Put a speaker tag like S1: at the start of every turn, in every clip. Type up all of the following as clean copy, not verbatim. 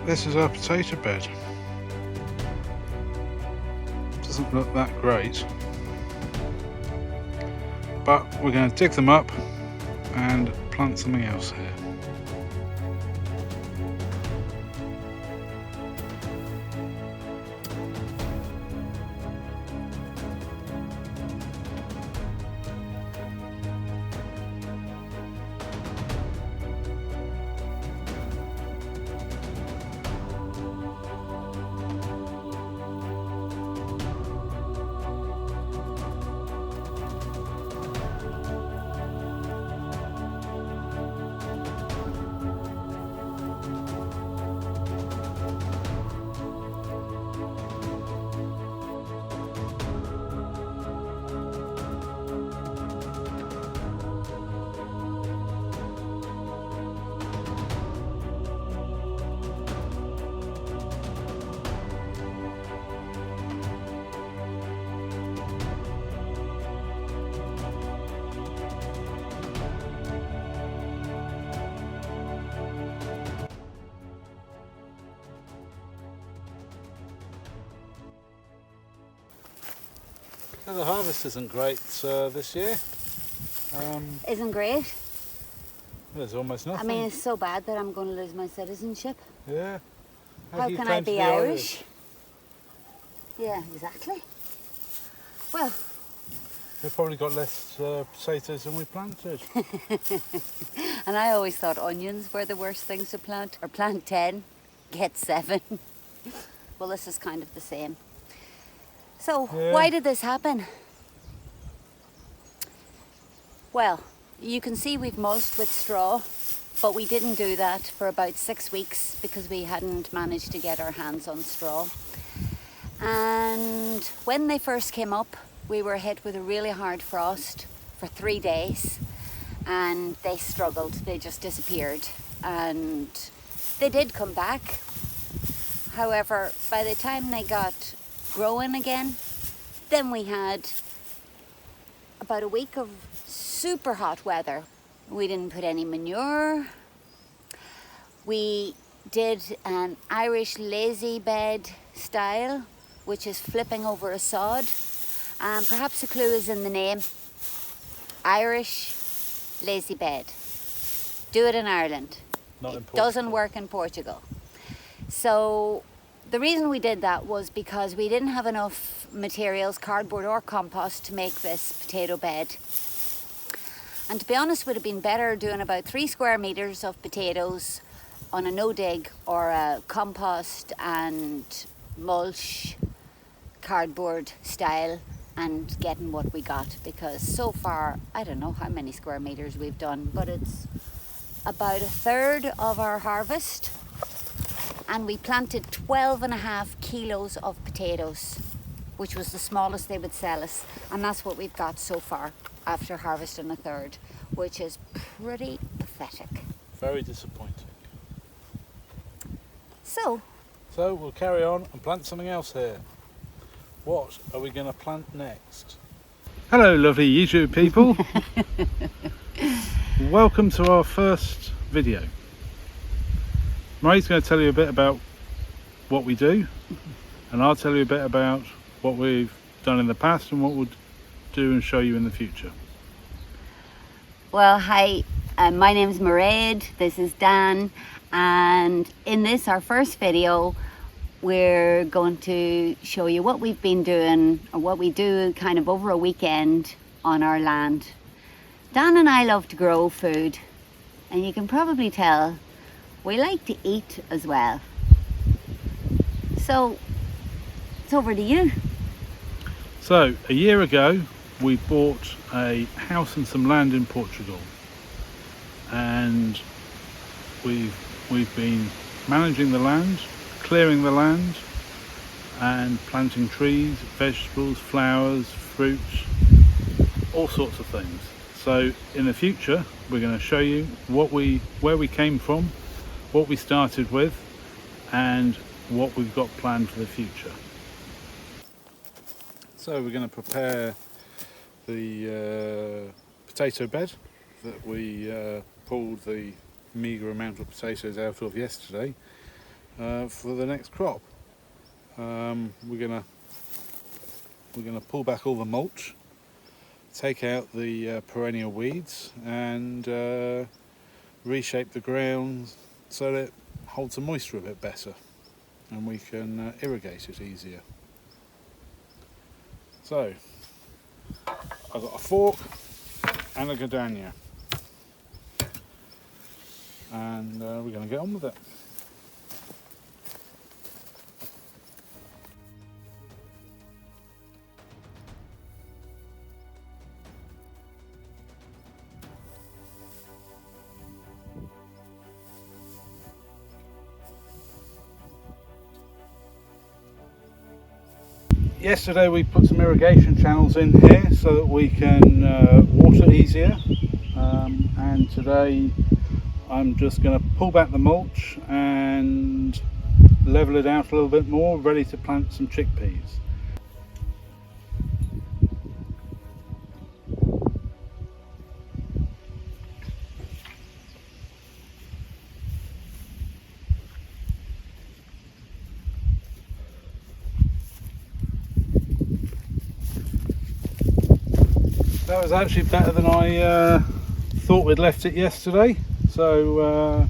S1: this is our potato bed. Doesn't look that great, but we're going to dig them up and plant something else here. So the harvest isn't great this year.
S2: Isn't great.
S1: There's almost nothing.
S2: I mean, it's so bad that I'm going to lose my citizenship.
S1: Yeah.
S2: How can I be Irish? Yeah, exactly. Well,
S1: we've probably got less potatoes than we planted.
S2: And I always thought onions were the worst things to plant, or plant 10, get 7. Well, this is kind of the same. So,
S1: yeah.
S2: Why did this happen? Well, you can see we've mulched with straw, but we didn't do that for about 6 weeks because we hadn't managed to get our hands on straw. And when they first came up, we were hit with a really hard frost for 3 days, and they struggled. They just disappeared, and they did come back. However, by the time they got growing again, then we had about a week of super hot weather. We didn't put any manure. We did an Irish lazy bed style, which is flipping over a sod. And perhaps the clue is in the name. Irish lazy bed. Do it in Ireland.
S1: Not in
S2: It
S1: Portugal.
S2: doesn't work in Portugal. So the reason we did that was because we didn't have enough materials, cardboard or compost, to make this potato bed. And to be honest, it would have been better doing about 3 square meters of potatoes on a no-dig or a compost and mulch cardboard style and getting what we got, because so far, I don't know how many square meters we've done, but it's about 1/3 of our harvest. And we planted 12.5 kilos of potatoes, which was the smallest they would sell us. And that's what we've got so far after harvesting 1/3, which is pretty pathetic.
S1: Very disappointing.
S2: So
S1: we'll carry on and plant something else here. What are we going to plant next? Hello lovely YouTube people. Welcome to our first video. Maraid's going to tell you a bit about what we do, and I'll tell you a bit about what we've done in the past and what we'll do and show you in the future.
S2: Well, hi, my name's Meraid, this is Dan, and in this, our first video, we're going to show you what we've been doing, or what we do kind of over a weekend on our land. Dan and I love to grow food, and you can probably tell we like to eat as well. So, it's over to you.
S1: So, a year ago, we bought a house and some land in Portugal, and we've been managing the land, clearing the land, and planting trees, vegetables, flowers, fruits, all sorts of things. So in the future, we're going to show you where we came from, what we started with, and what we've got planned for the future. So we're going to prepare the potato bed that we pulled the meagre amount of potatoes out of yesterday. for the next crop. We're gonna pull back all the mulch, take out the perennial weeds, and reshape the ground so that it holds the moisture a bit better, and we can irrigate it easier. So I've got a fork and a Gardania, and we're going to get on with it. Yesterday we put some irrigation channels in here so that we can water easier, and today I'm just going to pull back the mulch and level it out a little bit more, ready to plant some chickpeas. That was actually better than I thought we'd left it yesterday, so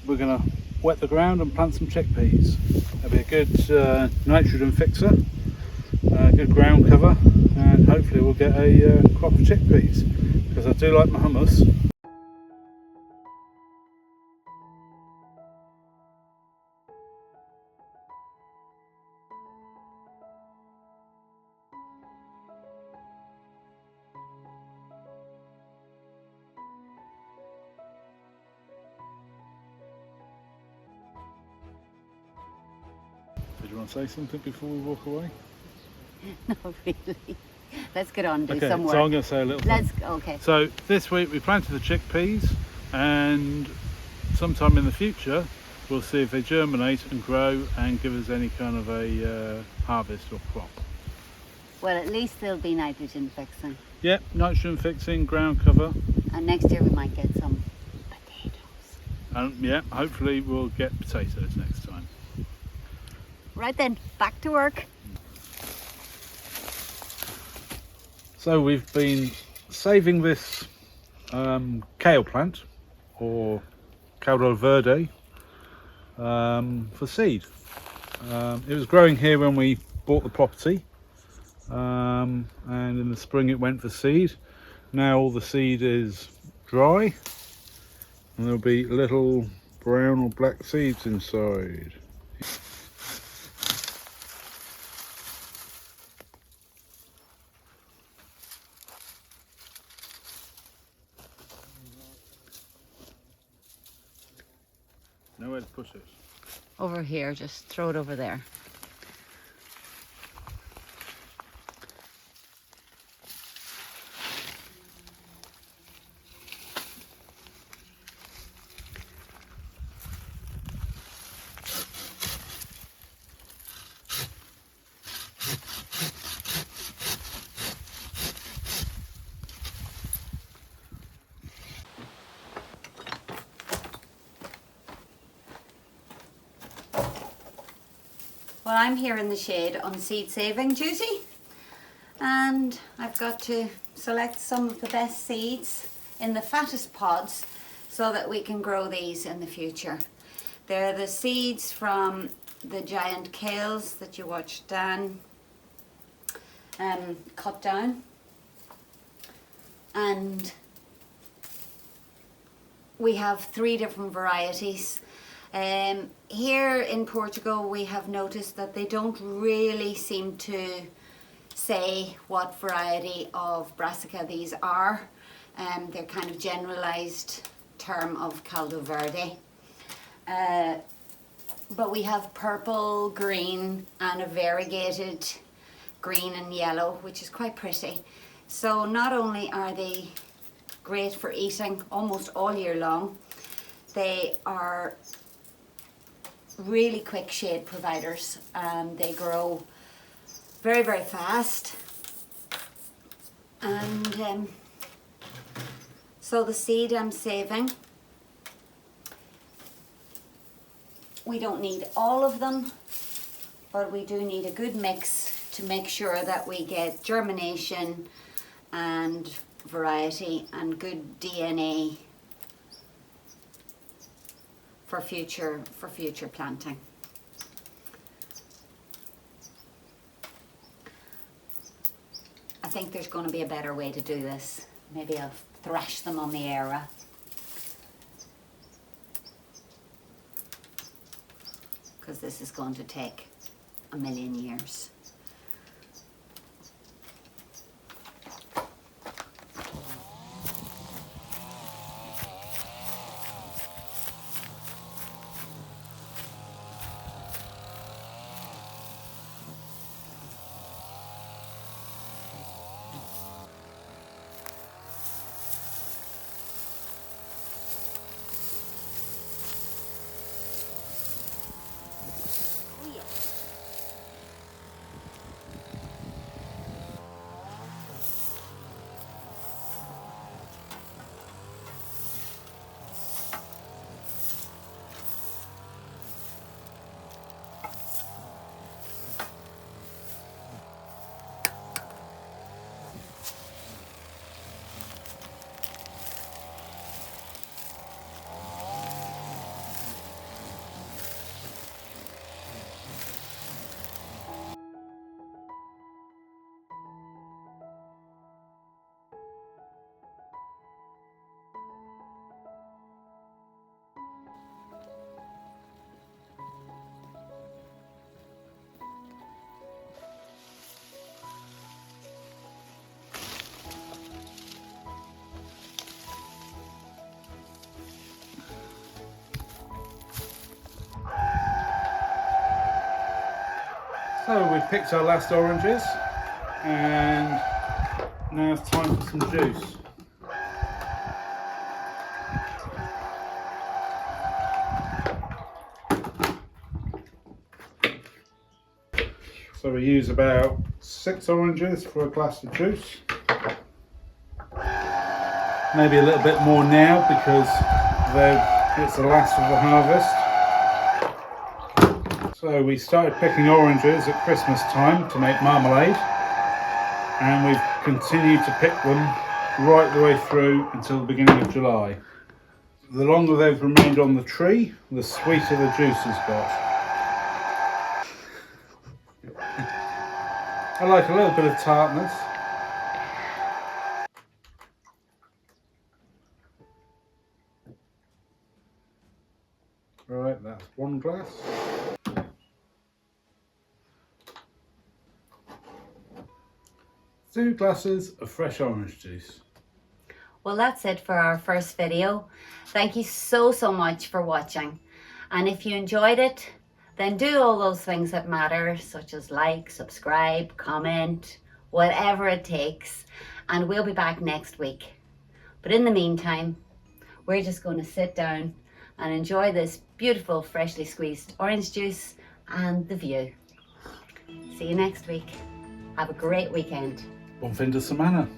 S1: we're going to wet the ground and plant some chickpeas. That'll be a good nitrogen fixer, good ground cover, and hopefully we'll get a crop of chickpeas, because I do like my hummus. Did you want to say something before we walk away?
S2: Not really. Let's get on and do
S1: Okay,
S2: some work.
S1: so I'm going to say a little thing.
S2: Okay.
S1: So this week we planted the chickpeas, and sometime in the future we'll see if they germinate and grow and give us any kind of a harvest or crop.
S2: Well, at least there'll be nitrogen fixing.
S1: Yep, nitrogen fixing, ground cover.
S2: And next year we might get some potatoes.
S1: And yeah, hopefully we'll get potatoes next time.
S2: Right then, back to work.
S1: So we've been saving this kale plant, or caldo verde, for seed. It was growing here when we bought the property, and in the spring it went for seed. Now all the seed is dry, and there'll be little brown or black seeds inside. Nowhere to put it.
S2: Over here, just throw it over there. Well, I'm here in the shade on seed saving duty, and I've got to select some of the best seeds in the fattest pods so that we can grow these in the future. They're the seeds from the giant kales that you watched Dan cut down, and we have 3 different varieties. Here in Portugal we have noticed that they don't really seem to say what variety of brassica these are. They're kind of generalized term of caldo verde. But we have purple, green and a variegated green and yellow, which is quite pretty. So not only are they great for eating almost all year long, they are really quick shade providers, and they grow very, very fast. And so the seed I'm saving We don't need all of them, but we do need a good mix to make sure that we get germination and variety and good DNA for future planting. I think there's going to be a better way to do this. Maybe I'll thrash them on the era. Because this is going to take a million years.
S1: So we've picked our last oranges and now it's time for some juice. So we use about 6 oranges for a glass of juice. Maybe a little bit more now because it's the last of the harvest. So we started picking oranges at Christmas time to make marmalade, and we've continued to pick them right the way through until the beginning of July. The longer they've remained on the tree, the sweeter the juice has got. I like a little bit of tartness. Right, that's 1 glass. 2 glasses of fresh orange juice.
S2: Well, that's it for our first video. Thank you so much for watching. And if you enjoyed it, then do all those things that matter, such as like, subscribe, comment, whatever it takes. And we'll be back next week. But in the meantime, we're just going to sit down and enjoy this beautiful freshly squeezed orange juice and the view. See you next week. Have a great weekend.
S1: Bon fin de semana.